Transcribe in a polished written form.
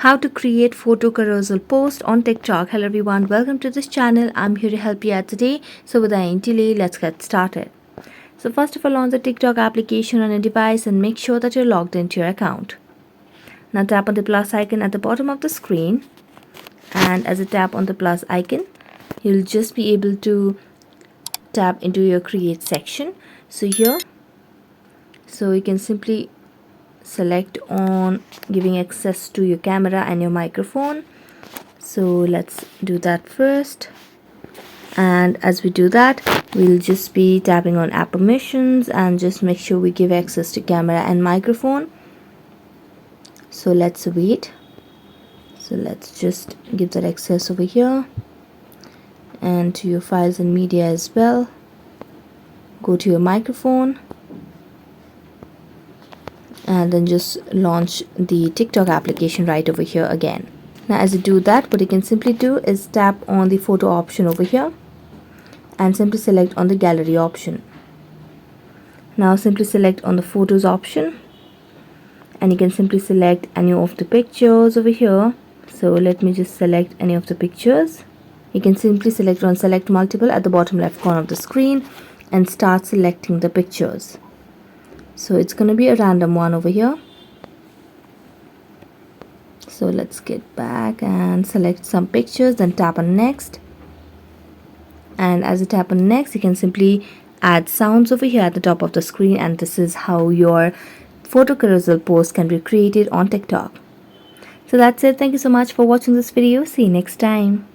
How to create photo carousel post on TikTok. Hello everyone, welcome to this channel. I'm here to help you out today. So without any delay, let's get started. So first of all, launch the TikTok application on your device and make sure that you're logged into your account. Now tap on the plus icon at the bottom of the screen, and as you tap on the plus icon, you'll just be able to tap into your create section. So here, you can simply select on giving access to your camera and your microphone. So let's do that first, and as we do that, we'll just be tapping on app permissions and just make sure we give access to camera and microphone. So let's wait. So let's just give that access over here, and to your files and media as well. Go to your microphone and then just launch the TikTok application right over here again. Now as you do that, what you can simply do is tap on the photo option over here and simply select on the gallery option. Now simply select on the photos option, and you can simply select any of the pictures over here. So let me just select any of the pictures. You can simply select on select multiple at the bottom left corner of the screen and start selecting the pictures. So it's going to be a random one over here. So let's get back and select some pictures, then tap on next. And as you tap on next, you can simply add sounds over here at the top of the screen, and this is how your photo carousel post can be created on TikTok. So that's it. Thank you so much for watching this video. See you next time.